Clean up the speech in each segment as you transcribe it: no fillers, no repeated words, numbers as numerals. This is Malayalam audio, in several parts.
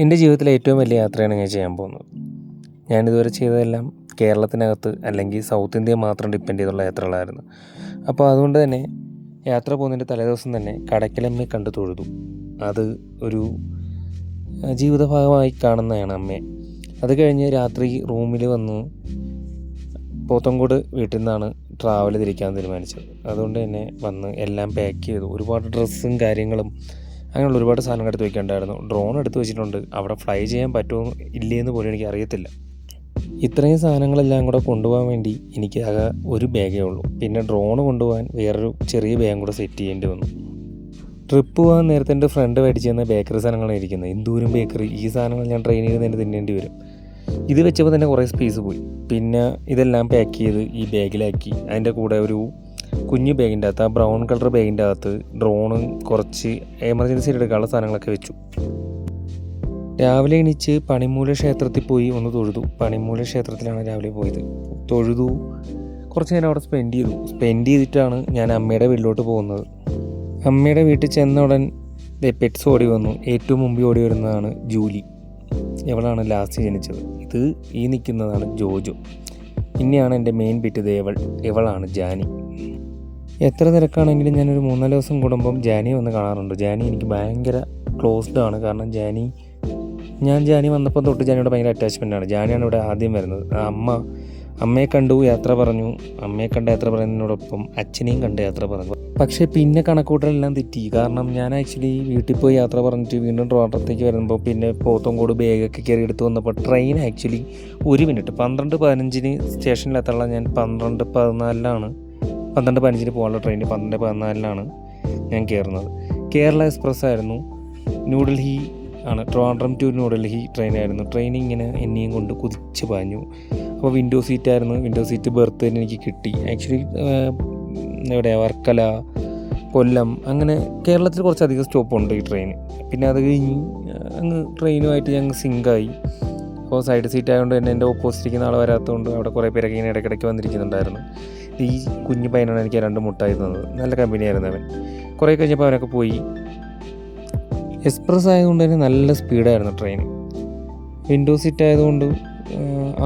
എൻ്റെ ജീവിതത്തിലെ ഏറ്റവും വലിയ യാത്രയാണ് ഞാൻ ചെയ്യാൻ പോകുന്നത്. ഞാനിതുവരെ ചെയ്തതെല്ലാം കേരളത്തിനകത്ത് അല്ലെങ്കിൽ സൗത്ത് ഇന്ത്യ മാത്രം ഡിപ്പെൻഡ് ചെയ്തുള്ള യാത്രകളായിരുന്നു. അപ്പോൾ അതുകൊണ്ട് തന്നെ യാത്ര പോകുന്നതിൻ്റെ തലേദിവസം തന്നെ കടയ്ക്കലമ്മയെ കണ്ടു തൊഴുതു. അത് ഒരു ജീവിത ഭാഗമായി കാണുന്നതാണ് അമ്മയെ. അത് കഴിഞ്ഞ് രാത്രി റൂമിൽ വന്നു പോത്തൻകോട് വീട്ടിൽ നിന്നാണ് ട്രാവൽ തിരിക്കാൻ തീരുമാനിച്ചത്. അതുകൊണ്ട് തന്നെ വന്ന് എല്ലാം പാക്ക് ചെയ്തു. ഒരുപാട് ഡ്രസ്സും കാര്യങ്ങളും അങ്ങനെയുള്ള ഒരുപാട് സാധനങ്ങൾ എടുത്ത് വയ്ക്കേണ്ടായിരുന്നു. ഡ്രോൺ എടുത്ത് വെച്ചിട്ടുണ്ട്. അവിടെ ഫ്ലൈ ചെയ്യാൻ പറ്റുമോ ഇല്ലയെന്ന് പോലും എനിക്ക് അറിയത്തില്ല. ഇത്രയും സാധനങ്ങളെല്ലാം കൂടെ കൊണ്ടുപോകാൻ വേണ്ടി എനിക്ക് ആകെ ഒരു ബാഗേ ഉള്ളൂ. പിന്നെ ഡ്രോൺ കൊണ്ടുപോകാൻ വേറൊരു ചെറിയ ബാഗും കൂടെ സെറ്റ് ചെയ്യേണ്ടി വന്നു. ട്രിപ്പ് പോകാൻ നേരത്തെ എൻ്റെ ഫ്രണ്ട് മേടിച്ച് തന്ന ബേക്കറി സാധനങ്ങളാണ് ഇരിക്കുന്നത്. എന്തോരം ബേക്കറി! ഈ സാധനങ്ങൾ ഞാൻ ട്രെയിനിൽ തന്നെ തിന്നേണ്ടി വരും. ഇത് വെച്ചപ്പോൾ തന്നെ കുറേ സ്പേസ് പോയി. പിന്നെ ഇതെല്ലാം പാക്ക് ചെയ്ത് ഈ ബാഗിലാക്കി. അതിൻ്റെ കൂടെ ഒരു കുഞ്ഞു ബാഗിൻ്റെ അകത്ത്, ആ ബ്രൗൺ കളർ ബാഗിൻ്റെ അകത്ത് ഡ്രോണും കുറച്ച് എമർജൻസി എടുക്കാനുള്ള സാധനങ്ങളൊക്കെ വെച്ചു. രാവിലെ എണീച്ച് പണിമൂല ക്ഷേത്രത്തിൽ പോയി ഒന്ന് തൊഴുതു. പണിമൂല ക്ഷേത്രത്തിലാണ് രാവിലെ പോയത്. തൊഴുതു, കുറച്ച് നേരം അവിടെ സ്പെൻഡ് ചെയ്തിട്ടാണ് ഞാൻ അമ്മയുടെ വീട്ടിലോട്ട് പോകുന്നത്. അമ്മയുടെ വീട്ടിൽ ചെന്ന ഉടൻ പെറ്റ്സ് ഓടി വന്നു. ഏറ്റവും മുമ്പിൽ ഓടി വരുന്നതാണ് ജൂലി. ഇവളാണ് ലാസ്റ്റ് ജനിച്ചത്. ഇത് ഈ നിൽക്കുന്നതാണ് ജോജോ. പിന്നെയാണ് എൻ്റെ മെയിൻ ബിറ്റ് ഇവളാണ് ജാനി. എത്ര തിരക്കാണെങ്കിലും ഞാനൊരു 3-4 ദിവസം കൂടുമ്പം ജാനിയെ വന്ന് കാണാറുണ്ട്. ജാനി എനിക്ക് ഭയങ്കര ക്ലോസ്ഡ് ആണ്. കാരണം ജാനി വന്നപ്പോൾ തൊട്ട് ജാനിയോട് ഭയങ്കര അറ്റാച്ച്മെൻ്റാണ്. ജാനിയാണ് ഇവിടെ ആദ്യം വരുന്നത്. അമ്മയെ കണ്ടു യാത്ര പറഞ്ഞു. അമ്മയെ കണ്ട യാത്ര പറയുന്നതിനോടൊപ്പം അച്ഛനെയും കണ്ട് യാത്ര പറഞ്ഞു. പക്ഷേ പിന്നെ കണക്കൂട്ടലെല്ലാം തെറ്റി. കാരണം ഞാൻ ആക്ച്വലി വീട്ടിൽ പോയി യാത്ര പറഞ്ഞിട്ട് വീണ്ടും ട്രിവാൻഡ്രത്തേക്ക് വരുമ്പോൾ പിന്നെ പോത്തൻകോട് ബാഗൊക്കെ കയറി എടുത്ത് വന്നപ്പോൾ ട്രെയിൻ ആക്ച്വലി 1 മിനിറ്റ് 12:15 സ്റ്റേഷനിലെത്താനുള്ള ഞാൻ 12:15 പോകാനുള്ള ട്രെയിൻ 12:14 ഞാൻ കയറുന്നത്. കേരള എക്സ്പ്രസ് ആയിരുന്നു. ന്യൂഡൽഹി ആണ്, ട്രിവാൻഡ്രം ടു ന്യൂഡൽഹി ട്രെയിനായിരുന്നു. ട്രെയിൻ ഇങ്ങനെ എന്നെയും കൊണ്ട് കുതിച്ച് പാഞ്ഞു. അപ്പോൾ വിൻഡോ സീറ്റ് ബെർത്ത് തന്നെ എനിക്ക് കിട്ടി. ആക്ച്വലി വർക്കല, കൊല്ലം, അങ്ങനെ കേരളത്തിൽ കുറച്ചധികം സ്റ്റോപ്പുണ്ട് ഈ ട്രെയിന്. പിന്നെ അത് കഴിഞ്ഞ് അങ്ങ് ട്രെയിനുമായിട്ട് ഞങ്ങൾ സിങ്കായി. അപ്പോൾ സൈഡ് സീറ്റ് ആയതുകൊണ്ട് തന്നെ എൻ്റെ ഓപ്പോസിറ്റിരിക്കുന്ന ആൾ വരാത്തതുകൊണ്ട് അവിടെ കുറേ പേരൊക്കെ ഇങ്ങനെ ഇടയ്ക്കിടയ്ക്ക് വന്നിരിക്കുന്നുണ്ടായിരുന്നു. ഈ കുഞ്ഞു പയ്യനാണ് എനിക്ക് 2 മുട്ടായി തന്നത്. നല്ല കമ്പനിയായിരുന്നു അവൻ. കുറേ കഴിഞ്ഞപ്പോൾ അവനൊക്കെ പോയി. എക്സ്പ്രസ് ആയതുകൊണ്ട് തന്നെ നല്ല സ്പീഡായിരുന്നു ട്രെയിൻ. വിൻഡോ സീറ്റ് ആയതുകൊണ്ട്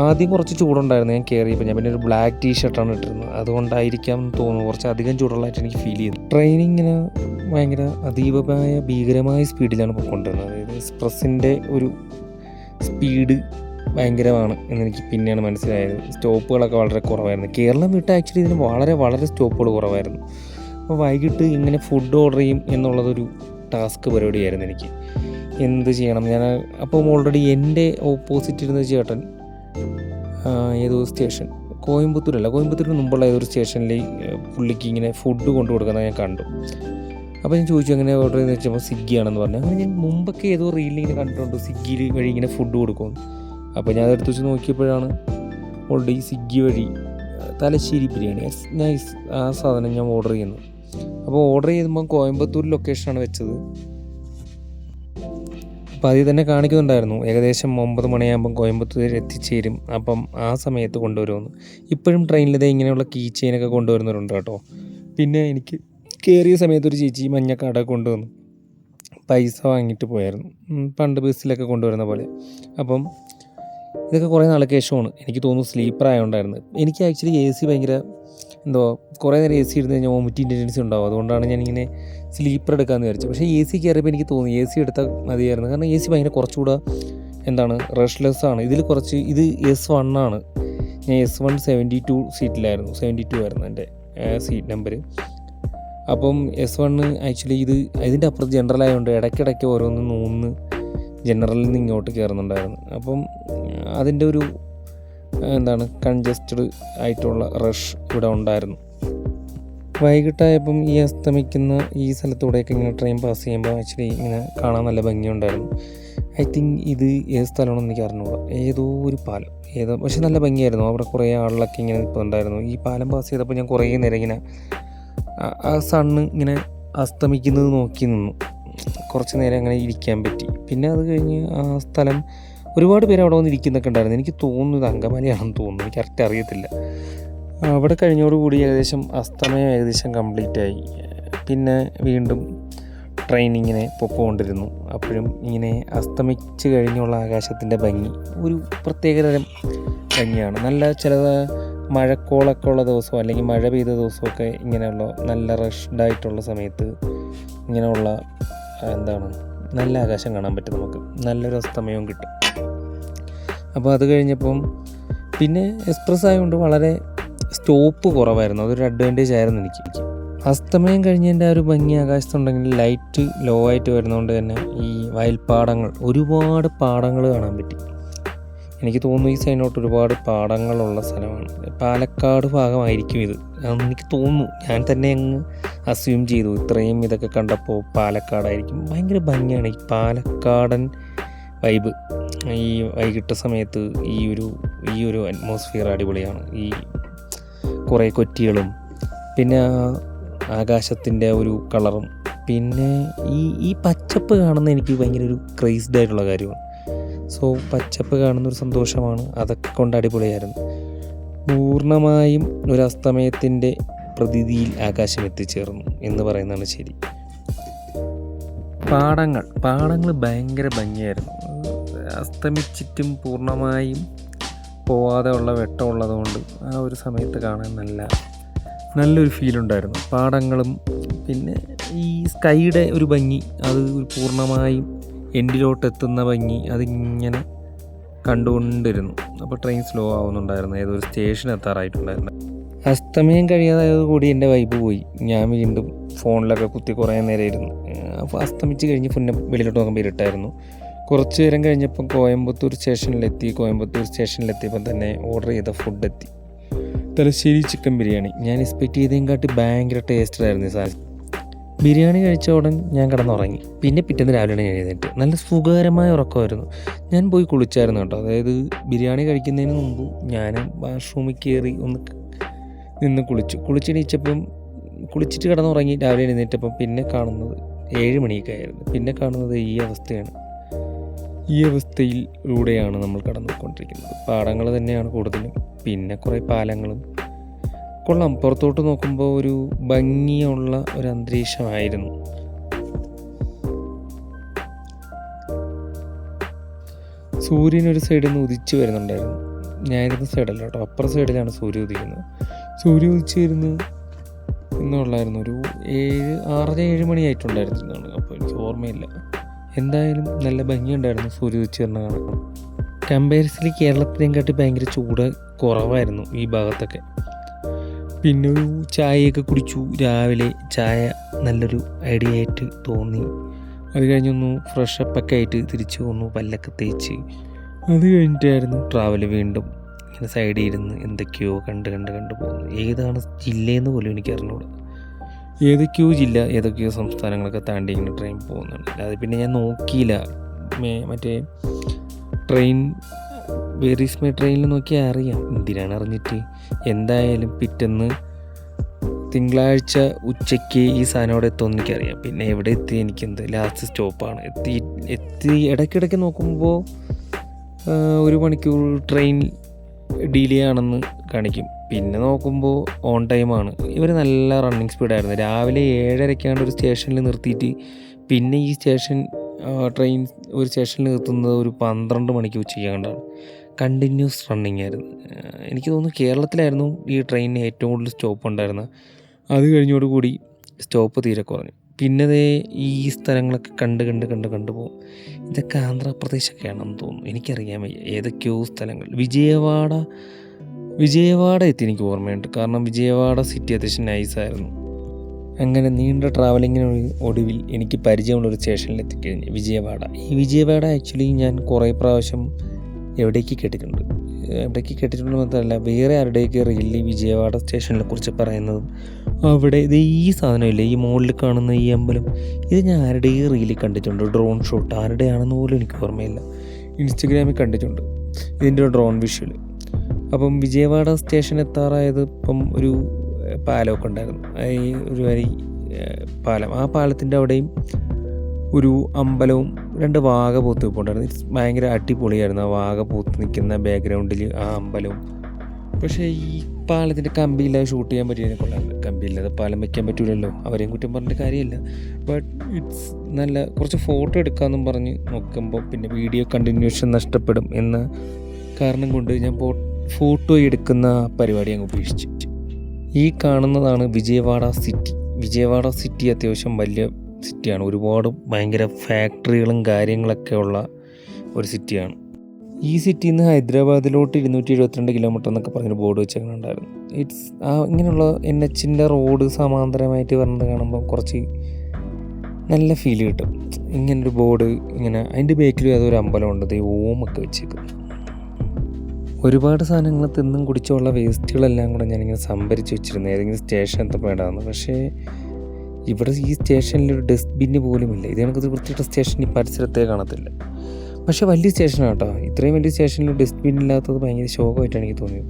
ആദ്യം കുറച്ച് ചൂടുണ്ടായിരുന്നു ഞാൻ കയറിയപ്പോൾ. ഞാൻ പിന്നെ ഒരു ബ്ലാക്ക് ടീഷർട്ടാണ് ഇട്ടിരുന്നത്. അതുകൊണ്ടായിരിക്കാം തോന്നുന്നു കുറച്ചധികം ചൂടുള്ളതായിട്ട് എനിക്ക് ഫീൽ ചെയ്തു. ട്രെയിൻ ഇങ്ങനെ ഭയങ്കര അതീവമായ ഭീകരമായ സ്പീഡിലാണ് പോയിക്കൊണ്ടിരുന്നത്. അതായത് എക്സ്പ്രസ്സിൻ്റെ ഒരു സ്പീഡ് ഭയങ്കരമാണ് എന്നെനിക്ക് പിന്നെയാണ് മനസ്സിലായത്. സ്റ്റോപ്പുകളൊക്കെ വളരെ കുറവായിരുന്നു. കേരളം വിട്ട് ആക്ച്വലി ഇതിന് വളരെ വളരെ സ്റ്റോപ്പുകൾ കുറവായിരുന്നു. അപ്പോൾ വൈകിട്ട് ഇങ്ങനെ ഫുഡ് ഓർഡർ ചെയ്യും എന്നുള്ളതൊരു ടാസ്ക് പരിപാടിയായിരുന്നു എനിക്ക്. എന്ത് ചെയ്യണം ഞാൻ? അപ്പം ഓൾറെഡി എൻ്റെ ഓപ്പോസിറ്റ് ഇരുന്ന ചേട്ടൻ ഏതോ സ്റ്റേഷൻ, കോയമ്പത്തൂരിന് മുമ്പുള്ള ഏതൊരു സ്റ്റേഷനിൽ പുള്ളിക്ക് ഇങ്ങനെ ഫുഡ് കൊണ്ടു കൊടുക്കുന്നത് ഞാൻ കണ്ടു. അപ്പോൾ ഞാൻ ചോദിച്ചു എങ്ങനെ ഓർഡർ ചെയ്യുന്നത് വെച്ചപ്പോൾ സ്വിഗ്ഗിയാണെന്ന് പറഞ്ഞു. അങ്ങനെ ഞാൻ മുമ്പൊക്കെ ഏതോ റീലിൽ ഇങ്ങനെ കണ്ടിട്ടുണ്ട് സ്വിഗ്ഗിയിൽ വഴി ഇങ്ങനെ ഫുഡ് കൊടുക്കുമെന്ന്. അപ്പോൾ ഞാൻ അതെടുത്ത് വെച്ച് നോക്കിയപ്പോഴാണ് ഓൾറെഡി സ്വിഗ്ഗി വഴി തലശ്ശേരി ബിരിയാണി നൈസ് ആ സാധനം ഞാൻ ഓർഡർ ചെയ്യുന്നത്. അപ്പോൾ ഓർഡർ ചെയ്യുമ്പം കോയമ്പത്തൂർ ലൊക്കേഷനാണ് വെച്ചത്. അപ്പോൾ അതിൽ തന്നെ കാണിക്കുന്നുണ്ടായിരുന്നു ഏകദേശം 9 മണിയാകുമ്പം കോയമ്പത്തൂർ എത്തിച്ചേരും, അപ്പം ആ സമയത്ത് കൊണ്ടുവരുമെന്ന്. ഇപ്പോഴും ട്രെയിനിൽ ഇങ്ങനെയുള്ള കീ ചെയിനൊക്കെ കൊണ്ടുവരുന്നവരുണ്ട് കേട്ടോ. പിന്നെ എനിക്ക് കയറിയ സമയത്ത് ഒരു ചേച്ചി മഞ്ഞക്കാട കൊണ്ടുവന്നു പൈസ വാങ്ങിയിട്ട് പോയായിരുന്നു, പണ്ട് ബസ്സിലൊക്കെ കൊണ്ടുവരുന്ന പോലെ. അപ്പം ഇതൊക്കെ കുറേ നാൾക്ക് ശേഷമാണ്. എനിക്ക് തോന്നുന്നു സ്ലീപ്പർ ആയതുകൊണ്ടായിരുന്നു. എനിക്ക് ആക്ച്വലി AC ഭയങ്കര കുറേ നേരം AC ഇരുന്ന് കഴിഞ്ഞാൽ വോമിറ്റിംഗ് ടെൻഡൻസി ഉണ്ടാവും. അതുകൊണ്ടാണ് ഞാനിങ്ങനെ സ്ലീപ്പർ എടുക്കാമെന്ന് വിചാരിച്ചത്. പക്ഷേ AC കയറിയപ്പോൾ എനിക്ക് തോന്നി AC എടുത്താൽ മതിയായിരുന്നു. കാരണം AC ഭയങ്കര കുറച്ചുകൂടെ റഷ്ലെസ് ആണ്. ഇത് S1 ആണ്. ഞാൻ S1 72 സീറ്റിലായിരുന്നു. 72 ആയിരുന്നു എൻ്റെ സീറ്റ് നമ്പർ. അപ്പം S1 ആക്ച്വലി ഇതിൻ്റെ അപ്പുറത്ത് ജനറൽ ആയതുകൊണ്ട് ഇടയ്ക്കിടയ്ക്ക് ഓരോന്ന് ജനറലിൽ നിന്ന് ഇങ്ങോട്ട് കയറുന്നുണ്ടായിരുന്നു. അപ്പം അതിൻ്റെ ഒരു കൺജസ്റ്റഡ് ആയിട്ടുള്ള റഷ് ഇവിടെ ഉണ്ടായിരുന്നു. വൈകിട്ടായപ്പം ഈ അസ്തമിക്കുന്ന ഈ സ്ഥലത്തൂടെയൊക്കെ ഇങ്ങനെ ട്രെയിൻ പാസ് ചെയ്യുമ്പോൾ ആക്ച്വലി ഇങ്ങനെ കാണാൻ നല്ല ഭംഗിയുണ്ടായിരുന്നു. ഐ തിങ്ക് ഇത് ഏത് സ്ഥലമാണെന്ന് എനിക്ക് അറിഞ്ഞൂടാ. ഏതോ ഒരു പാലം പക്ഷെ നല്ല ഭംഗിയായിരുന്നു. അവിടെ കുറേ ആളിലൊക്കെ ഇങ്ങനെ നിൽപ്പുണ്ടായിരുന്നു. ഈ പാലം പാസ് ചെയ്തപ്പോൾ ഞാൻ കുറേ നേരം ഇങ്ങനെ ആ സണ്ണ് ഇങ്ങനെ അസ്തമിക്കുന്നത് നോക്കി നിന്നു. കുറച്ച് നേരം അങ്ങനെ ഇരിക്കാൻ പറ്റി. പിന്നെ അത് കഴിഞ്ഞ് ആ സ്ഥലം ഒരുപാട് പേര് അവിടെ വന്ന് ഇരിക്കുന്നൊക്കെ ഉണ്ടായിരുന്നു. എനിക്ക് തോന്നുന്നത് അങ്കമാലിയാണെന്ന് തോന്നുന്നു, എനിക്ക് കറക്റ്റ് അറിയത്തില്ല. അവിടെ കഴിഞ്ഞോടുകൂടി അസ്തമയം ഏകദേശം കംപ്ലീറ്റ് ആയി. പിന്നെ വീണ്ടും ട്രെയിൻ ഇങ്ങനെ പൊക്കോണ്ടിരുന്നു. അപ്പോഴും ഇങ്ങനെ അസ്തമിച്ച് കഴിഞ്ഞുള്ള ആകാശത്തിൻ്റെ ഭംഗി ഒരു പ്രത്യേകതരം ഭംഗിയാണ്. നല്ല ചില മഴക്കോളൊക്കെ ഉള്ള ദിവസമോ അല്ലെങ്കിൽ മഴ പെയ്ത ദിവസമൊക്കെ ഇങ്ങനെയുള്ള നല്ല റഷ്ഡായിട്ടുള്ള സമയത്ത് ഇങ്ങനെയുള്ള നല്ല ആകാശം കാണാൻ പറ്റും. നമുക്ക് നല്ലൊരു അസ്തമയവും കിട്ടും. അപ്പോൾ അത് കഴിഞ്ഞപ്പം പിന്നെ എക്സ്പ്രസ് ആയതുകൊണ്ട് വളരെ സ്റ്റോപ്പ് കുറവായിരുന്നു. അതൊരു അഡ്വാൻറ്റേജ് ആയിരുന്നു എനിക്ക്. അസ്തമയം കഴിഞ്ഞതിൻ്റെ ആ ഒരു ഭംഗി ആകാശത്തുണ്ടെങ്കിൽ ലൈറ്റ് ലോ ആയിട്ട് വരുന്നതുകൊണ്ട് തന്നെ ഈ വയൽപ്പാടങ്ങൾ, ഒരുപാട് പാടങ്ങൾ കാണാൻ പറ്റി. എനിക്ക് തോന്നുന്നു ഈ സൈഡിലോട്ട് ഒരുപാട് പാടങ്ങളുള്ള സ്ഥലമാണ്. പാലക്കാട് ഭാഗമായിരിക്കും ഇത്, എനിക്ക് തോന്നുന്നു. ഞാൻ തന്നെ അങ്ങ് അസ്യൂം ചെയ്തു, ഇത്രയും ഇതൊക്കെ കണ്ടപ്പോൾ പാലക്കാടായിരിക്കും. ഭയങ്കര ഭംഗിയാണ് ഈ പാലക്കാടൻ വൈബ്. ഈ വൈകിട്ട് സമയത്ത് ഈ ഒരു അറ്റ്മോസ്ഫിയർ അടിപൊളിയാണ്. ഈ കുറേ കൊറ്റികളും പിന്നെ ആകാശത്തിൻ്റെ ഒരു കളറും പിന്നെ ഈ പച്ചപ്പ് കാണുന്ന എനിക്ക് ഭയങ്കര ഒരു ക്രേസ്ഡ് ആയിട്ടുള്ള കാര്യമാണ്. സോ പച്ചപ്പ് കാണുന്നൊരു സന്തോഷമാണ്. അതൊക്കെ കൊണ്ട് അടിപൊളിയായിരുന്നു. പൂർണ്ണമായും ഒരു അസ്തമയത്തിൻ്റെ പ്രതീതിയിൽ ആകാശം എത്തിച്ചേർന്നു എന്ന് പറയുന്നതാണ് ശരി. പാടങ്ങൾ ഭയങ്കര ഭംഗിയായിരുന്നു. അസ്തമിച്ചിട്ടും പൂർണ്ണമായും പോവാതെ ഉള്ള വെട്ടമുള്ളതുകൊണ്ട് ആ ഒരു സമയത്ത് കാണാൻ നല്ലൊരു ഫീലുണ്ടായിരുന്നു. പാടങ്ങളും പിന്നെ ഈ സ്കൈയുടെ ഒരു ഭംഗി, അത് പൂർണ്ണമായും എൻഡിലോട്ട് എത്തുന്ന ഭംഗി, അതിങ്ങനെ കണ്ടുകൊണ്ടിരുന്നു. അപ്പോൾ ട്രെയിൻ സ്ലോ ആവുന്നുണ്ടായിരുന്നു. ഏതൊരു സ്റ്റേഷൻ എത്താറായിട്ടുണ്ടായിരുന്നു. അസ്തമയം കഴിയാതായതുകൂടി എൻ്റെ വൈബ് പോയി. ഞാൻ വീണ്ടും ഫോണിലൊക്കെ കുത്തി കുറേ നേരം ഇരുന്നു. അപ്പോൾ അസ്തമിച്ച് കഴിഞ്ഞ് പിന്നെ വെളിയിലോട്ട് നോക്കുമ്പോൾ ഇരുട്ടായിരുന്നു. കുറച്ച് നേരം കഴിഞ്ഞപ്പം കോയമ്പത്തൂർ സ്റ്റേഷനിലെത്തിയപ്പം തന്നെ ഓർഡർ ചെയ്ത ഫുഡ് എത്തി. തലശ്ശേരി ചിക്കൻ ബിരിയാണി. ഞാൻ എക്സ്പെക്റ്റ് ചെയ്തതിനും കാട്ടി ഭയങ്കര ടേസ്റ്റഡായിരുന്നു ഈ സാധനം. ബിരിയാണി കഴിച്ച ഉടൻ ഞാൻ കിടന്നുറങ്ങി. പിന്നെ പിറ്റേന്ന് രാവിലെയാണ് ഞാൻ എഴുന്നേറ്റ്. നല്ല സുഖകരമായ ഉറക്കമായിരുന്നു. ഞാൻ പോയി കുളിച്ചായിരുന്നു കേട്ടോ. അതായത് ബിരിയാണി കഴിക്കുന്നതിന് മുമ്പ് ഞാൻ വാഷ്റൂമിൽ കയറി ഒന്ന് നിന്ന് കുളിച്ചിട്ട് കിടന്നുറങ്ങി. രാവിലെ എഴുന്നേറ്റപ്പം പിന്നെ കാണുന്നത് 7 മണിയൊക്കെ ആയിരുന്നു. പിന്നെ കാണുന്നത് ഈ അവസ്ഥയാണ്. ഈ അവസ്ഥയിലൂടെയാണ് നമ്മൾ കടന്നുകൊണ്ടിരിക്കുന്നത്. പാടങ്ങൾ തന്നെയാണ് കൂടുതലും, പിന്നെ കുറേ പാലങ്ങളും. കൊള്ളാം. പുറത്തോട്ട് നോക്കുമ്പോൾ ഒരു ഭംഗിയുള്ള ഒരു അന്തരീക്ഷമായിരുന്നു. സൂര്യൻ ഒരു സൈഡിൽ നിന്ന് ഉദിച്ച് വരുന്നുണ്ടായിരുന്നു. ഞാനിരുന്ന സൈഡല്ല കേട്ടോ, അപ്പുറ സൈഡിലാണ് സൂര്യൻ ഉദിക്കുന്നത്. സൂര്യൻ ഉദിച്ച് വരുന്നു എന്നുള്ളായിരുന്നു. ഒരു 6-7 മണിയായിട്ടുണ്ടായിരുന്നതാണ്. അപ്പോൾ എനിക്ക് ഓർമ്മയില്ല. എന്തായാലും നല്ല ഭംഗിയുണ്ടായിരുന്നു സൂര്യ ഉദിച്ച് വരുന്ന കാണാൻ. കമ്പാരിസൺലി കേരളത്തിനെയും കാട്ടി ഭയങ്കര ചൂട് കുറവായിരുന്നു ഈ ഭാഗത്തൊക്കെ. പിന്നെ ഒരു ചായയൊക്കെ കുടിച്ചു. രാവിലെ ചായ നല്ലൊരു ഐഡിയ ആയിട്ട് തോന്നി. അത് കഴിഞ്ഞൊന്നു ഫ്രഷപ്പൊക്കെ ആയിട്ട് തിരിച്ചു വന്നു, പല്ലൊക്കെ തേച്ച്. അത് കഴിഞ്ഞിട്ടായിരുന്നു ട്രാവൽ. വീണ്ടും ഇങ്ങനെ സൈഡിൽ ഇരുന്ന് എന്തൊക്കെയോ കണ്ട് പോകുന്നു. ഏതാണ് ജില്ലയെന്ന് പോലും എനിക്ക് അറിഞ്ഞൂടാ. ഏതൊക്കെയോ ജില്ല, ഏതൊക്കെയോ സംസ്ഥാനങ്ങളൊക്കെ താണ്ടി ഇങ്ങനെ ട്രെയിൻ പോകുന്നുണ്ട്. അത് പിന്നെ ഞാൻ നോക്കിയില്ല. മറ്റേ ട്രെയിൻ വേർ ഈസ് മൈ ട്രെയിനിൽ നോക്കിയാൽ അറിയാം. എന്തിനാണ് അറിഞ്ഞിട്ട്. എന്തായാലും പിറ്റേന്ന് തിങ്കളാഴ്ച ഉച്ചയ്ക്ക് ഈ സാധനം അവിടെ എത്തുമെന്ന് എനിക്കറിയാം. പിന്നെ എവിടെ എത്തി എനിക്കെന്ത്, ലാസ്റ്റ് സ്റ്റോപ്പാണ്. എത്തി ഇടയ്ക്കിടയ്ക്ക് നോക്കുമ്പോൾ 1 മണിക്കൂർ ട്രെയിൻ ഡിലേ ആണെന്ന് കാണിക്കും. പിന്നെ നോക്കുമ്പോൾ ഓൺ ടൈമാണ്. ഇവർ നല്ല റണ്ണിങ് സ്പീഡായിരുന്നു. രാവിലെ 7:30 ഒരു സ്റ്റേഷനിൽ നിർത്തിയിട്ട് പിന്നെ ഈ ട്രെയിൻ ഒരു സ്റ്റേഷനിൽ നിർത്തുന്നത് ഒരു 12 മണിക്ക് ഉച്ചയ്ക്ക് കണ്ടാണ്. കണ്ടിന്യൂസ് റണ്ണിങ് ആയിരുന്നു. എനിക്ക് തോന്നുന്നു കേരളത്തിലായിരുന്നു ഈ ട്രെയിനിന് ഏറ്റവും കൂടുതൽ സ്റ്റോപ്പ് ഉണ്ടായിരുന്നത്. അത് കഴിഞ്ഞോടുകൂടി സ്റ്റോപ്പ് തീരെ കുറഞ്ഞു. പിന്നെ ഈ സ്ഥലങ്ങളൊക്കെ കണ്ട് പോകും. ഇതൊക്കെ ആന്ധ്രാപ്രദേശൊക്കെയാണെന്ന് തോന്നുന്നു, എനിക്കറിയാൻ വയ്യ. ഏതൊക്കെയോ സ്ഥലങ്ങൾ. വിജയവാഡ എത്തി എനിക്ക് ഓർമ്മയുണ്ട്. കാരണം വിജയവാഡ സിറ്റി അത്യാവശ്യം നൈസായിരുന്നു. അങ്ങനെ നീണ്ട ട്രാവലിങ്ങിന് ഒടുവിൽ എനിക്ക് പരിചയമുള്ളൊരു സ്റ്റേഷനിൽ എത്തിക്കഴിഞ്ഞു, വിജയവാഡ. ഈ വിജയവാഡ ആക്ച്വലി ഞാൻ കുറേ പ്രാവശ്യം എവിടേക്ക് കേട്ടിട്ടുണ്ട് മാത്രമല്ല, വേറെ ആരുടെയൊക്കെ റീലിൽ വിജയവാഡ സ്റ്റേഷനെ കുറിച്ച് പറയുന്നതും അവിടെ ഈ സാധനമില്ലേ, ഈ മുകളിൽ കാണുന്ന ഈ അമ്പലം, ഇത് ഞാൻ ആരുടെയും റീലിൽ കണ്ടിട്ടുണ്ട്. ഡ്രോൺ ഷോട്ട് ആരുടെയാണെന്ന് പോലും എനിക്ക് ഓർമ്മയില്ല. ഇൻസ്റ്റഗ്രാമിൽ കണ്ടിട്ടുണ്ട് ഇതിൻ്റെ ഒരു ഡ്രോൺ വിഷ്വൽ. അപ്പം വിജയവാഡ സ്റ്റേഷൻ എത്താറായത് ഇപ്പം ഒരു പാലമൊക്കെ ഉണ്ടായിരുന്നു, ഒരു വരി പാലം. ആ പാലത്തിൻ്റെ അവിടെയും ഒരു അമ്പലവും 2 വാഗ പൂത്ത് നിൽപ്പുണ്ടായിരുന്നു. ഭയങ്കര അടിപൊളിയായിരുന്നു ആ വാഗ പൂത്ത് നിൽക്കുന്ന ബാക്ക്ഗ്രൗണ്ടിൽ ആ അമ്പലവും. പക്ഷേ ഈ പാലത്തിൻ്റെ കമ്പിയില്ലാതെ ഷൂട്ട് ചെയ്യാൻ പറ്റിയതിനെ കൊള്ളാമില്ല. കമ്പിയില്ലാതെ പാലം വയ്ക്കാൻ പറ്റില്ലല്ലോ, അവരെയും കുറ്റം പറഞ്ഞിട്ട് കാര്യമില്ല. ബട്ട് ഇറ്റ്സ് നല്ല കുറച്ച് ഫോട്ടോ എടുക്കാമെന്നും പറഞ്ഞ് നോക്കുമ്പോൾ പിന്നെ വീഡിയോ കണ്ടിന്യൂഷൻ നഷ്ടപ്പെടും എന്ന കാരണം കൊണ്ട് ഞാൻ ഫോട്ടോ എടുക്കുന്ന പരിപാടി അങ്ങ് ഉപേക്ഷിച്ചു. ഈ കാണുന്നതാണ് വിജയവാഡ സിറ്റി. വിജയവാഡ സിറ്റി അത്യാവശ്യം വലിയ സിറ്റിയാണ്. ഒരുപാട് ഭയങ്കര ഫാക്ടറികളും കാര്യങ്ങളൊക്കെ ഉള്ള ഒരു സിറ്റിയാണ്. ഈ സിറ്റിയിൽ നിന്ന് ഹൈദരാബാദിലോട്ട് 272 കിലോമീറ്റർ എന്നൊക്കെ പറഞ്ഞൊരു ബോർഡ് വെച്ചേക്കുന്നുണ്ടായിരുന്നു. ഇറ്റ്സ് ഇങ്ങനെയുള്ള NH റോഡ് സമാന്തരമായിട്ട് വരുന്നത് കാണുമ്പോൾ കുറച്ച് നല്ല ഫീൽ കിട്ടും. ഇങ്ങനൊരു ബോർഡ് ഇങ്ങനെ അതിൻ്റെ ബേക്കിലും അതൊരു അമ്പലമുണ്ട്, ഓമൊക്കെ വെച്ചേക്കും. ഒരുപാട് സാധനങ്ങൾ തിന്നും കുടിച്ചുള്ള വേസ്റ്റുകളെല്ലാം കൂടെ ഞാനിങ്ങനെ സംഭരിച്ച് വെച്ചിരുന്നു ഏതെങ്കിലും സ്റ്റേഷൻ എത്തപ്പോൾ വേണ്ടാന്ന്. പക്ഷേ ഇവിടെ ഈ സ്റ്റേഷനിലൊരു ഡസ്റ്റ്ബിന്ന് പോലുമില്ല. ഇത് കണക്കൊരു വൃത്തിയിട്ട സ്റ്റേഷൻ ഈ പരിസരത്തേ കാണത്തില്ല. പക്ഷേ വലിയ സ്റ്റേഷനാണ് കേട്ടോ. ഇത്രയും വലിയ സ്റ്റേഷനിൽ ഡസ്റ്റ്ബിൻ ഇല്ലാത്തത് ഭയങ്കര ശോകമായിട്ടാണ് എനിക്ക് തോന്നിയത്.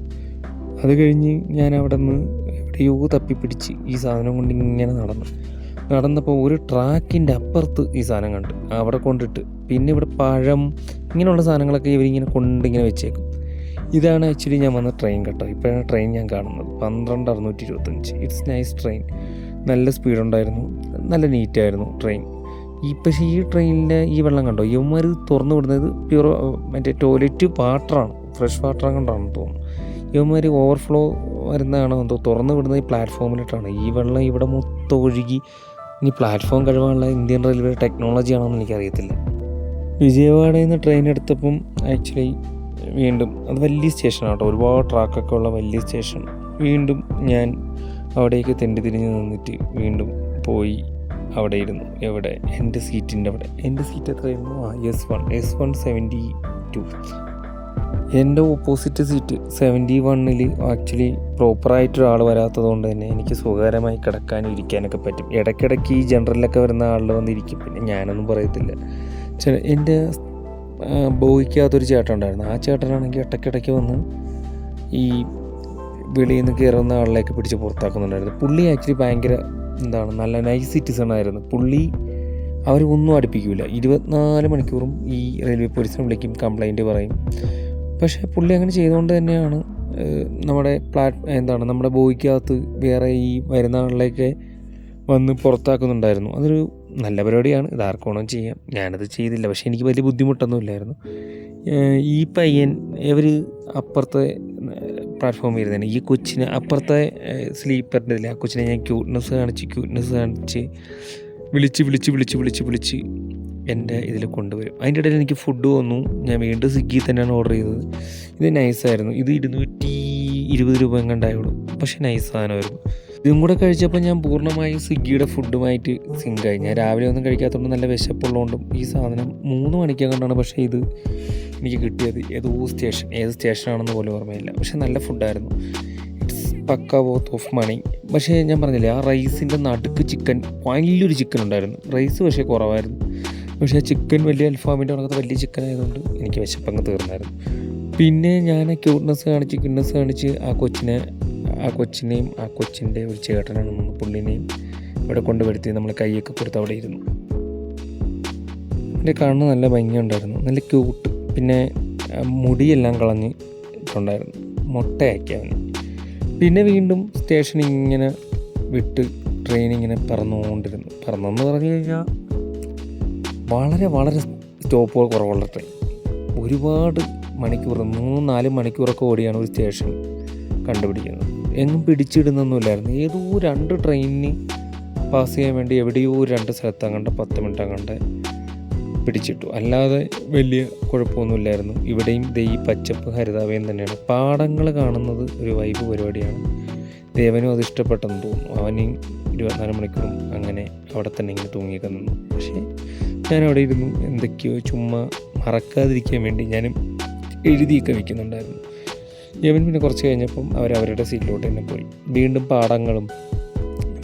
അത് കഴിഞ്ഞ് ഞാൻ അവിടെ നിന്ന് എവിടെയോ തപ്പിപ്പിടിച്ച് ഈ സാധനം കൊണ്ട് ഇങ്ങനെ നടന്നപ്പോൾ ഒരു ട്രാക്കിൻ്റെ അപ്പുറത്ത് ഈ സാധനം കണ്ട് അവിടെ കൊണ്ടിട്ട്, പിന്നെ ഇവിടെ പഴം ഇങ്ങനെയുള്ള സാധനങ്ങളൊക്കെ ഇവരിങ്ങനെ കൊണ്ടിങ്ങനെ വെച്ചേക്കും. ഇതാണ് ആക്ച്വലി ഞാൻ വന്ന ട്രെയിൻ കേട്ടോ. ഇപ്പോഴാണ് ട്രെയിൻ ഞാൻ കാണുന്നത്, 12625. It's nice train. നല്ല സ്പീഡുണ്ടായിരുന്നു, നല്ല നീറ്റായിരുന്നു ട്രെയിൻ. പക്ഷേ ഈ ട്രെയിനിലെ ഈ വെള്ളം കണ്ടോ, ഇവന്മാർ തുറന്നു വിടുന്നത് പ്യൂർ മറ്റേ ടോയ്ലറ്റ് വാട്ടറാണ്, ഫ്രഷ് വാട്ടർ കൊണ്ടാണെന്ന് തോന്നുന്നു. ഇവന്മാർ ഓവർഫ്ലോ വരുന്നതാണോ എന്തോ തുറന്നു വിടുന്നത് ഈ പ്ലാറ്റ്ഫോമിലിട്ടാണ്. ഈ വെള്ളം ഇവിടെ മൊത്തം ഒഴുകി ഇനി പ്ലാറ്റ്ഫോം കഴിവാനുള്ള ഇന്ത്യൻ റെയിൽവേ ടെക്നോളജി ആണോ എന്ന് എനിക്കറിയത്തില്ല. വിജയവാഡയിൽ നിന്ന് ട്രെയിൻ എടുത്തപ്പം ആക്ച്വലി വീണ്ടും അത് വലിയ സ്റ്റേഷനാണ് കേട്ടോ, ഒരുപാട് ട്രാക്കൊക്കെ ഉള്ള വലിയ സ്റ്റേഷൻ. വീണ്ടും ഞാൻ അവിടേക്ക് തിരിഞ്ഞ് നിന്നിട്ട് വീണ്ടും പോയി അവിടെ ഇരുന്നു. എവിടെ? എൻ്റെ സീറ്റിൻ്റെ അവിടെ. എൻ്റെ സീറ്റ് എത്രയായിരുന്നു? S172. എൻ്റെ ഓപ്പോസിറ്റ് സീറ്റ് 71-ൽ ആക്ച്വലി പ്രോപ്പറായിട്ടൊരാൾ വരാത്തത് കൊണ്ട് തന്നെ എനിക്ക് സുഖകരമായി കിടക്കാനും ഇരിക്കാനൊക്കെ പറ്റും. ഇടയ്ക്കിടയ്ക്ക് ഈ ജനറലിലൊക്കെ വരുന്ന ആളിൽ വന്നിരിക്കും, പിന്നെ ഞാനൊന്നും പറയത്തില്ല. എൻ്റെ ബോയ്ക്കകത്തൊരു ചേട്ടൻ ഉണ്ടായിരുന്നു. ആ ചേട്ടനാണെങ്കിൽ ഇടയ്ക്കിടയ്ക്ക് വന്ന് ഈ വെളിയിൽ നിന്ന് കയറുന്ന ആളിലേക്ക് പിടിച്ച് പുറത്താക്കുന്നുണ്ടായിരുന്നു. പുള്ളി ആക്ച്വലി ഭയങ്കര നല്ല നൈസ് സിറ്റിസൺ ആയിരുന്നു പുള്ളി. അവരൊന്നും അടുപ്പിക്കില്ല, 24 മണിക്കൂറും ഈ റെയിൽവേ പോലീസിനെ വിളിക്കും, കംപ്ലൈൻറ്റ് പറയും. പക്ഷേ പുള്ളി അങ്ങനെ ചെയ്തുകൊണ്ട് തന്നെയാണ് നമ്മുടെ നമ്മുടെ ബോയ്ക്കകത്ത് വേറെ ഈ വരുന്ന ആളിലേക്ക് വന്ന് പുറത്താക്കുന്നുണ്ടായിരുന്നു. അതൊരു നല്ല പരിപാടിയാണ്, ഇതാർക്കോണം ചെയ്യാം. ഞാനത് ചെയ്തില്ല, പക്ഷേ എനിക്ക് വലിയ ബുദ്ധിമുട്ടൊന്നും ഇല്ലായിരുന്നു. ഈ പയ്യൻ ഇവർ അപ്പുറത്തെ പ്ലാറ്റ്ഫോമിൽ ഇരുന്നേനെ, ഈ കൊച്ചിനെ അപ്പുറത്തെ സ്ലീപ്പറിൻ്റെ ഇതിൽ ആ കൊച്ചിനെ ഞാൻ ക്യൂട്ട്നെസ് കാണിച്ച് വിളിച്ച് എൻ്റെ ഇതിൽ കൊണ്ടുവരും. അതിൻ്റെ ഇടയിൽ എനിക്ക് ഫുഡ് വന്നു. ഞാൻ വീണ്ടും സ്വിഗ്ഗിയിൽ തന്നെയാണ് ഓർഡർ ചെയ്തത്. ഇത് നൈസായിരുന്നു. ഇത് 220 രൂപ എങ്ങാണ്ടായുള്ളൂ, പക്ഷേ നൈസ് സാധനമായിരുന്നു. ഇതും കൂടെ കഴിച്ചപ്പോൾ ഞാൻ പൂർണ്ണമായും സ്വിഗ്ഗിയുടെ ഫുഡുമായിട്ട് സിങ്കായി. ഞാൻ രാവിലെ ഒന്നും കഴിക്കാത്തതുകൊണ്ട് നല്ല വിശപ്പുള്ളതുകൊണ്ടും ഈ സാധനം 3 മണിക്കങ്ങാണ്ടാണ് പക്ഷേ ഇത് എനിക്ക് കിട്ടിയത്. ഏത് സ്റ്റേഷനാണെന്ന് പോലും ഓർമ്മയില്ല. പക്ഷേ നല്ല ഫുഡായിരുന്നു. It's pakka worth of money. പക്ഷേ ഞാൻ പറഞ്ഞില്ലേ, ആ റൈസിൻ്റെ നടുക്ക് വലിയൊരു ചിക്കൻ ഉണ്ടായിരുന്നു. റൈസ് പക്ഷേ കുറവായിരുന്നു. പക്ഷേ ആ ചിക്കൻ വലിയ അൽഫാമിൻ്റെ കണക്കത്തെ വലിയ ചിക്കൻ ആയതുകൊണ്ട് എനിക്ക് വിശപ്പങ്ങ് തീർന്നായിരുന്നു. പിന്നെ ഞാൻ ക്യൂട്ട്നെസ് കാണിച്ച് ആ കൊച്ചിനെയും ആ കൊച്ചിൻ്റെ ഒരു ചേട്ടനാണ് പുള്ളിനെയും ഇവിടെ കൊണ്ടുവരുത്തി നമ്മൾ കൈയൊക്കെ കൊടുത്ത് അവിടെ ഇരുന്നു. എൻ്റെ കണ്ണ് നല്ല ഭംഗിയുണ്ടായിരുന്നു, നല്ല ക്യൂട്ട്. പിന്നെ മുടിയെല്ലാം കളഞ്ഞിട്ടുണ്ടായിരുന്നു, മൊട്ടയാക്കി അവന്. പിന്നെ വീണ്ടും സ്റ്റേഷൻ ഇങ്ങനെ വിട്ട് ട്രെയിൻ ഇങ്ങനെ പറന്നെന്ന് പറഞ്ഞു കഴിഞ്ഞാൽ വളരെ സ്റ്റോപ്പുകൾ കുറവുള്ള ട്രെയിൻ. ഒരുപാട് മണിക്കൂർ 3-4 മണിക്കൂറൊക്കെ ഓടിയാണ് ഒരു സ്റ്റേഷൻ കണ്ടുപിടിക്കുന്നത്. എങ്ങും പിടിച്ചിടുന്നൊന്നുമില്ലായിരുന്നു. ഏതോ 2 ട്രെയിനിന് പാസ് ചെയ്യാൻ വേണ്ടി എവിടെയോ 2 സ്ഥലത്ത് അങ്ങോട്ട് 10 മിനിറ്റ് അങ്ങോട്ട് പിടിച്ചിട്ടു. അല്ലാതെ വലിയ കുഴപ്പമൊന്നുമില്ലായിരുന്നു. ഇവിടെയും ഈ പച്ചപ്പ് ഹരിതാഭയം തന്നെയാണ്. പാടങ്ങൾ കാണുന്നത് ഒരു വൈബ് പരിപാടിയാണ്. ദേവനും അത് ഇഷ്ടപ്പെട്ടെന്ന് തോന്നുന്നു. അവനും 24 മണിക്കൂറും അങ്ങനെ അവിടെ തന്നെ ഇങ്ങനെ തൂങ്ങിയൊക്കെ നിന്നു. പക്ഷേ ഞാൻ അവിടെ ഇരുന്നു എന്തൊക്കെയോ ചുമ്മാ മറക്കാതിരിക്കാൻ വേണ്ടി ഞാനും എഴുതിയൊക്കെ വയ്ക്കുന്നുണ്ടായിരുന്നു. യവൻ പിന്നെ കുറച്ച് കഴിഞ്ഞപ്പം അവരവരുടെ സീറ്റിലോട്ട് തന്നെ പോയി. വീണ്ടും പാടങ്ങളും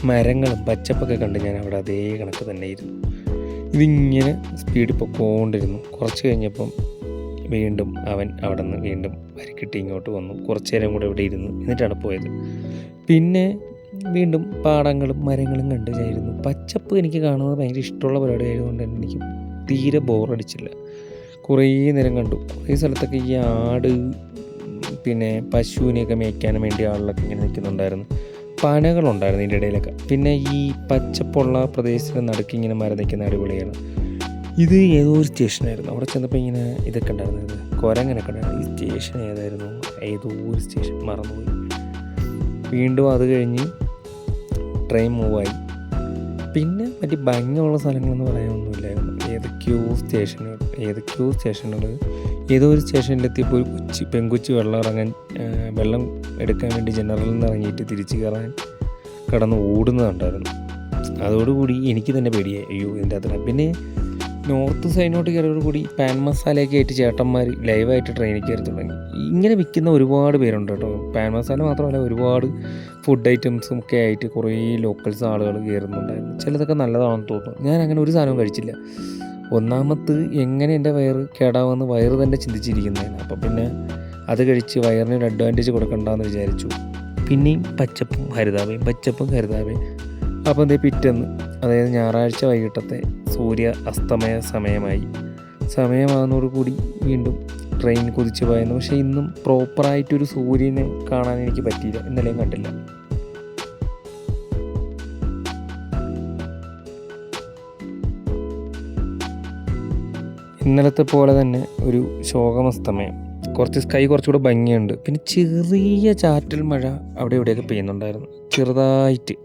മരങ്ങളും പച്ചപ്പൊക്കെ കണ്ട് ഞാൻ അവിടെ അതേ കണക്ക് തന്നെ ഇരുന്നു. ഇതിങ്ങനെ സ്പീഡിൽ പൊക്കോണ്ടിരുന്നു. കുറച്ച് കഴിഞ്ഞപ്പം വീണ്ടും അവൻ അവിടെ നിന്ന് വീണ്ടും വരിക്കിട്ടി ഇങ്ങോട്ട് വന്നു. കുറച്ച് നേരം കൂടെ ഇവിടെ ഇരുന്നു, എന്നിട്ടാണ് പോയത്. പിന്നെ വീണ്ടും പാടങ്ങളും മരങ്ങളും കണ്ട് ഞായിരുന്നു. പച്ചപ്പ് എനിക്ക് കാണുന്നത് ഭയങ്കര ഇഷ്ടമുള്ള പരിപാടി ആയതുകൊണ്ട് തന്നെ എനിക്ക് തീരെ ബോറടിച്ചില്ല. കുറേ നേരം കണ്ടു. കുറേ സ്ഥലത്തൊക്കെ ഈ ആട് പിന്നെ പശുവിനെയൊക്കെ മേയ്ക്കാനും വേണ്ടി ആളുകളൊക്കെ ഇങ്ങനെ നിൽക്കുന്നുണ്ടായിരുന്നു. പനകളുണ്ടായിരുന്നു ഇതിൻ്റെ ഇടയിലൊക്കെ. പിന്നെ ഈ പച്ചപ്പുള്ള പ്രദേശത്തിന് നടുക്ക് ഇങ്ങനെ മരം നിൽക്കുന്ന അടിപൊളിയാണ്. ഇത് ഏതോ ഒരു സ്റ്റേഷനായിരുന്നു. അവിടെ ചെന്നപ്പോൾ ഇങ്ങനെ ഇതൊക്കെ ഉണ്ടായിരുന്നത്, കുരങ്ങനൊക്കെ ഉണ്ടായിരുന്നു. ഈ സ്റ്റേഷൻ ഏതായിരുന്നു, ഏതോ ഒരു സ്റ്റേഷൻ മറന്നുപോയി. വീണ്ടും അത് കഴിഞ്ഞ് ട്രെയിൻ മൂവായി. പിന്നെ മറ്റേ ഭംഗിയുള്ള സ്ഥലങ്ങളെന്ന് പറയാനൊന്നുമില്ലായിരുന്നു. ഏതൊക്കെയോ സ്റ്റേഷനുകൾ ഏതോ ഒരു സ്റ്റേഷനിലെത്തിയപ്പോൾ ഒരു പെൺകൊച്ച് വെള്ളം എടുക്കാൻ വേണ്ടി ജനറലിൽ നിന്ന് ഇറങ്ങിയിട്ട് തിരിച്ചു കയറാൻ കടന്ന് ഓടുന്നതുണ്ടായിരുന്നു. അതോടുകൂടി എനിക്ക് തന്നെ പേടിയായി, അയ്യോ ഇതിൻ്റെ അത്ര. പിന്നെ നോർത്ത് സൈഡിനോട്ട് കയറിയോടുകൂടി പാൻ മസാലയൊക്കെ ആയിട്ട് ചേട്ടന്മാർ ലൈവായിട്ട് ട്രെയിനിൽ കയറി തുടങ്ങി. ഇങ്ങനെ വിൽക്കുന്ന ഒരുപാട് പേരുണ്ട് കേട്ടോ. പാൻ മസാല മാത്രമല്ല, ഒരുപാട് ഫുഡ് ഐറ്റംസും ഒക്കെ ആയിട്ട് കുറേ ലോക്കൽസ് ആളുകൾ കയറുന്നുണ്ടായിരുന്നു. ചിലതൊക്കെ നല്ലതാണെന്ന് തോന്നുന്നു. ഞാൻ അങ്ങനെ ഒരു സാധനവും കഴിച്ചില്ല. ഒന്നാമത് എങ്ങനെ എൻ്റെ വയറ് കേടാവെന്ന് വയറ് തന്നെ ചിന്തിച്ചിരിക്കുന്നതാണ്. അപ്പോൾ പിന്നെ അത് കഴിച്ച് വയറിന് ഒരു അഡ്വാൻറ്റേജ് കൊടുക്കണ്ടെന്ന് വിചാരിച്ചു. പിന്നെയും പച്ചപ്പും ഹരിതാപയും. അപ്പോൾ എന്തേ പിറ്റേന്ന്, അതായത് ഞായറാഴ്ച വൈകിട്ടത്തെ സൂര്യ അസ്തമയ സമയമാകുന്നതോടുകൂടി വീണ്ടും ട്രെയിൻ കുതിച്ച് പോയിരുന്നു. പക്ഷേ ഇന്നും പ്രോപ്പറായിട്ടൊരു സൂര്യനെ കാണാൻ എനിക്ക് പറ്റിയില്ല, ഇന്നലെയും കണ്ടില്ല. ഇന്നലത്തെ പോലെ തന്നെ ഒരു ശോകമസ്തമയം. കുറച്ചുകൂടെ ഭംഗിയുണ്ട്. പിന്നെ ചെറിയ ചാറ്റൽ മഴ അവിടെ ഇവിടെയൊക്കെ പെയ്യുന്നുണ്ടായിരുന്നു, ചെറുതായിട്ട്.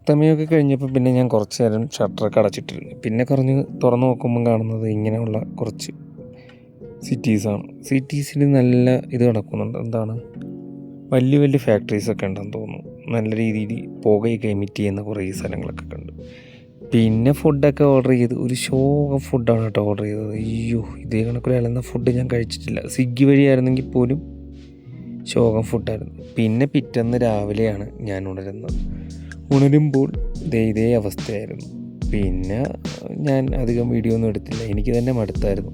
അസ്തമയമൊക്കെ കഴിഞ്ഞപ്പോൾ പിന്നെ ഞാൻ കുറച്ച് നേരം ഷട്ടറൊക്കെ അടച്ചിട്ടിരുന്നു. പിന്നെ തുറന്നു നോക്കുമ്പം കാണുന്നത് ഇങ്ങനെയുള്ള കുറച്ച് സിറ്റീസാണ്. സിറ്റീസിൽ നല്ല ഇത് നടക്കുന്നുണ്ട്. എന്താണ്, വലിയ വലിയ ഫാക്ടറീസൊക്കെ ഉണ്ടെന്ന് തോന്നുന്നു. നല്ല രീതിയിൽ പുകയൊക്കെ എമിറ്റ് ചെയ്യുന്ന കുറേ സ്ഥലങ്ങളൊക്കെ കണ്ടു. പിന്നെ ഫുഡൊക്കെ ഓർഡർ ചെയ്ത്, ഒരു ശോകം ഫുഡാണ് കേട്ടോ ഓർഡർ ചെയ്തത്. അയ്യോ, ഇതേ കണക്കൊരു ഇളന്ന ഫുഡ് ഞാൻ കഴിച്ചിട്ടില്ല. സ്വിഗ്ഗി വഴിയായിരുന്നെങ്കിൽ പോലും ശോകം ഫുഡായിരുന്നു. പിന്നെ പിറ്റേന്ന് രാവിലെയാണ് ഞാൻ ഉണരുമ്പോൾ ഇതേ അവസ്ഥയായിരുന്നു. പിന്നെ ഞാൻ അധികം വീഡിയോ ഒന്നും എടുത്തില്ല, എനിക്ക് തന്നെ മടുത്തായിരുന്നു.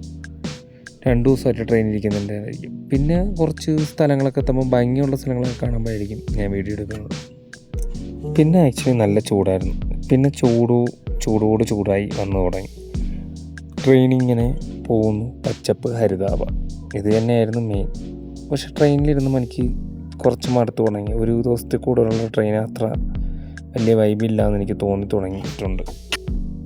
2 ദിവസമായിട്ട് ട്രെയിനിരിക്കുന്നുണ്ടായിരിക്കും. പിന്നെ കുറച്ച് സ്ഥലങ്ങളൊക്കെ എത്തുമ്പോൾ ഭംഗിയുള്ള സ്ഥലങ്ങളൊക്കെ കാണുമ്പോഴായിരിക്കും ഞാൻ വീഡിയോ എടുക്കുന്നത്. പിന്നെ ആക്ച്വലി നല്ല ചൂടായിരുന്നു. പിന്നെ ചൂടായി വന്നു തുടങ്ങി. ട്രെയിനിങ്ങനെ പോകുന്നു, പച്ചപ്പ് ഹരിതാപ, ഇത് തന്നെയായിരുന്നു മെയിൻ. പക്ഷെ ട്രെയിനിലിരുന്ന് എനിക്ക് കുറച്ച് മടുത്ത് തുടങ്ങി. ഒരു ദിവസത്തിൽ കൂടുതലുള്ള ട്രെയിൻ യാത്ര വലിയ വൈബില്ലാന്ന് എനിക്ക് തോന്നി തുടങ്ങിയിട്ടുണ്ട്.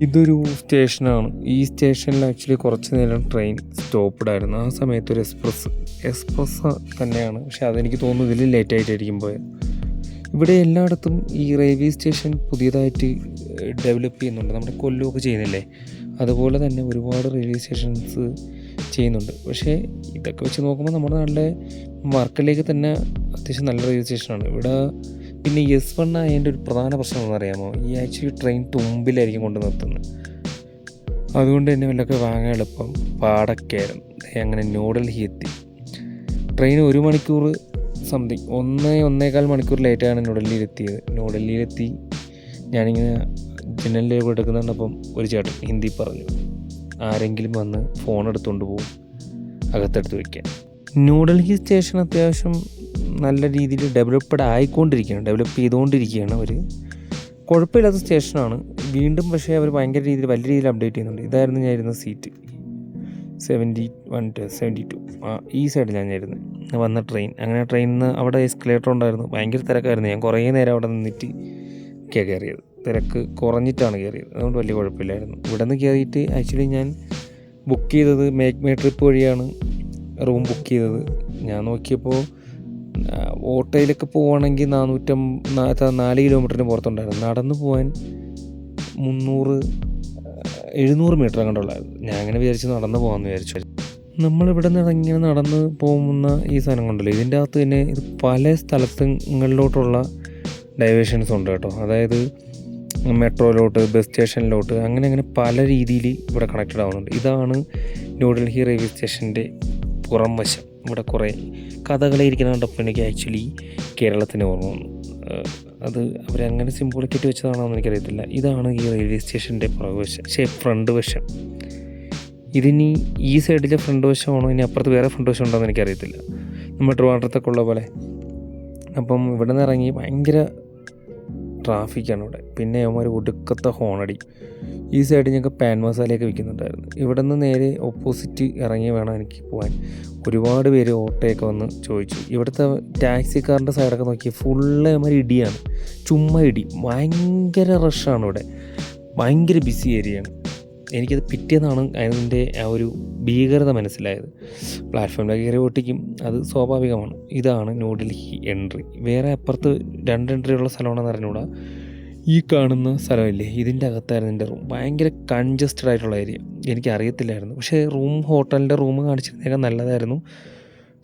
ഇതൊരു സ്റ്റേഷനാണ്. ഈ സ്റ്റേഷനിൽ ആക്ച്വലി കുറച്ച് നേരം ട്രെയിൻ സ്റ്റോപ്പ്ഡായിരുന്നു. ആ സമയത്ത് ഒരു എക്സ്പ്രസ് തന്നെയാണ്. പക്ഷെ അതെനിക്ക് തോന്നുന്നു ഇതിൽ ലേറ്റായിട്ടായിരിക്കും പോയത്. ഇവിടെ എല്ലായിടത്തും ഈ റെയിൽവേ സ്റ്റേഷൻ പുതിയതായിട്ട് ഡെവലപ്പ് ചെയ്യുന്നുണ്ട്. നമ്മുടെ കൊല്ലമൊക്കെ ചെയ്യുന്നില്ലേ, അതുപോലെ തന്നെ ഒരുപാട് റെയിൽവേ സ്റ്റേഷൻസ് ചെയ്യുന്നുണ്ട്. പക്ഷേ ഇതൊക്കെ വെച്ച് നോക്കുമ്പോൾ നമ്മുടെ നാട്ടിലെ വർക്കലേക്ക് തന്നെ അത്യാവശ്യം നല്ല റെയിൽവേ സ്റ്റേഷനാണ് ഇവിടെ. പിന്നെ S1 അതിൻ്റെ ഒരു പ്രധാന പ്രശ്നം എന്നറിയാമോ, ഈ ആക്ച്വലി ട്രെയിൻ തുമ്പിലായിരിക്കും കൊണ്ട് നിർത്തുന്നത്. അതുകൊണ്ട് തന്നെ വല്ലതൊക്കെ വാങ്ങാൻ എളുപ്പം പാടൊക്കെയായിരുന്നു. അങ്ങനെ ന്യൂഡൽഹി എത്തി. ട്രെയിൻ 1 മണിക്കൂർ സംതിങ്, 1.25 മണിക്കൂർ ലേറ്റാണ് ന്യൂഡൽഹിയിലെത്തി. ഞാനിങ്ങനെ ജനലിൽ എടുക്കുന്നുണ്ടപ്പം ഒരു ചേട്ടൻ ഹിന്ദി പറഞ്ഞു, ആരെങ്കിലും വന്ന് ഫോൺ എടുത്തുകൊണ്ട് പോകും, അകത്തെടുത്ത് വയ്ക്കാൻ. ന്യൂഡൽഹി സ്റ്റേഷൻ അത്യാവശ്യം നല്ല രീതിയിൽ ഡെവലപ്പ് ചെയ്തുകൊണ്ടിരിക്കുകയാണ് അവർ. കുഴപ്പമില്ലാത്ത സ്റ്റേഷനാണ് വീണ്ടും. പക്ഷേ അവർ ഭയങ്കര രീതിയിൽ വലിയ രീതിയിൽ അപ്ഡേറ്റ് ചെയ്യുന്നുണ്ട്. ഇതായിരുന്നു ഞാൻ ഇരുന്ന സീറ്റ്, 72. ഈ സൈഡിൽ ഞാൻ വന്ന ട്രെയിൻ. അങ്ങനെ ട്രെയിനിൽ നിന്ന് അവിടെ എസ്കലേറ്റർ ഉണ്ടായിരുന്നു. ഭയങ്കര തിരക്കായിരുന്നു. ഞാൻ കുറേ നേരം അവിടെ നിന്നിട്ട് ഒക്കെയാണ് കയറിയത്. തിരക്ക് കുറഞ്ഞിട്ടാണ് കയറിയത്, അതുകൊണ്ട് വലിയ കുഴപ്പമില്ലായിരുന്നു. ഇവിടെ നിന്ന് കയറിയിട്ട് ആക്ച്വലി ഞാൻ ബുക്ക് ചെയ്തത് മേക്ക് മൈ ട്രിപ്പ് വഴിയാണ് റൂം ബുക്ക് ചെയ്തത്. ഞാൻ നോക്കിയപ്പോൾ ഓട്ടോയിലൊക്കെ പോവുകയാണെങ്കിൽ 4 കിലോമീറ്ററിന് പുറത്തുണ്ടായിരുന്നു. നടന്നു പോകാൻ 700 മീറ്റർ അങ്ങോട്ടുള്ളായിരുന്നു. ഞാൻ അങ്ങനെ വിചാരിച്ച് നടന്നു പോകാമെന്ന് വിചാരിച്ചു. നമ്മളിവിടെ നിന്ന് ഇങ്ങനെ നടന്ന് പോകുന്ന ഈ സാധനം കൊണ്ടല്ലോ, ഇതിൻ്റെ അകത്ത് തന്നെ ഇത് പല സ്ഥലങ്ങളിലോട്ടുള്ള ഡൈവേഷൻസ് ഉണ്ട് കേട്ടോ. അതായത് മെട്രോയിലോട്ട്, ബസ് സ്റ്റേഷനിലോട്ട്, അങ്ങനെ പല രീതിയിൽ ഇവിടെ കണക്റ്റഡ് ആവുന്നുണ്ട്. ഇതാണ് ന്യൂഡൽഹി റെയിൽവേ സ്റ്റേഷൻ്റെ പുറം വശം. ഇവിടെ കുറേ കഥകളെ ഇരിക്കുന്ന കണ്ടപ്പോൾ എനിക്ക് ആക്ച്വലി കേരളത്തിന് ഓർമ്മ വന്നു. അത് അവരങ്ങനെ സിംബോളിക്കായിട്ട് വെച്ചതാണോ എന്ന് എനിക്കറിയത്തില്ല. ഇതാണ് ഈ റെയിൽവേ സ്റ്റേഷൻ്റെ ഫ്രണ്ട് വശം. ഇതിനി ഈ സൈഡിലെ ഫ്രണ്ട് വശമാണോ, ഇനി അപ്പുറത്ത് വേറെ ഫ്രണ്ട് വശം ഉണ്ടോ എന്ന് എനിക്കറിയത്തില്ല. നമ്മൾ ട്രിവാൻഡ്രത്തൊക്കെ ഉള്ള പോലെ. അപ്പം ഇവിടെ നിന്ന് ഇറങ്ങി ഭയങ്കര ട്രാഫിക്കാണ് ഇവിടെ. പിന്നെ അവന്മാർ ഒടുക്കത്തെ ഹോണടി. ഈ സൈഡ് ഞങ്ങൾക്ക് പാൻ മസാലയൊക്കെ വിൽക്കുന്നുണ്ടായിരുന്നു. ഇവിടെ നിന്ന് നേരെ ഓപ്പോസിറ്റ് ഇറങ്ങി വേണം എനിക്ക് പോകാൻ. ഒരുപാട് പേര് ഓട്ടോയൊക്കെ വന്ന് ചോദിച്ചു. ഇവിടുത്തെ ടാക്സിക്കാരൻ്റെ സൈഡൊക്കെ നോക്കി ഫുള്ള് അവന്മാർ ഇടിയാണ്, ചുമ്മാ ഇടി. ഭയങ്കര റഷാണ് ഇവിടെ, ഭയങ്കര ബിസി ഏരിയയാണ്. എനിക്കത് പിറ്റേന്നാണ് അതിൻ്റെ ആ ഒരു ഭീകരത മനസ്സിലായത്. പ്ലാറ്റ്ഫോമിലേക്ക് കയറി ഒട്ടിക്കും, അത് സ്വാഭാവികമാണ്. ഇതാണ് ന്യൂഡൽഹി എൻട്രി. വേറെ അപ്പുറത്ത് 2 എൻട്രിയുള്ള സ്ഥലമാണെന്ന് അറിഞ്ഞുകൂടാ. ഈ കാണുന്ന സ്ഥലമില്ലേ, ഇതിൻ്റെ അകത്തായിരുന്നു എൻ്റെ റൂം. ഭയങ്കര കൺജസ്റ്റഡ് ആയിട്ടുള്ള ഏരിയ. എനിക്കറിയത്തില്ലായിരുന്നു, പക്ഷേ ഹോട്ടലിൻ്റെ റൂം കാണിച്ചിരുന്നേക്കാൻ നല്ലതായിരുന്നു.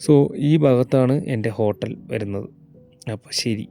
സോ ഈ ഭാഗത്താണ് എൻ്റെ ഹോട്ടൽ വരുന്നത്. അപ്പോൾ ശരി.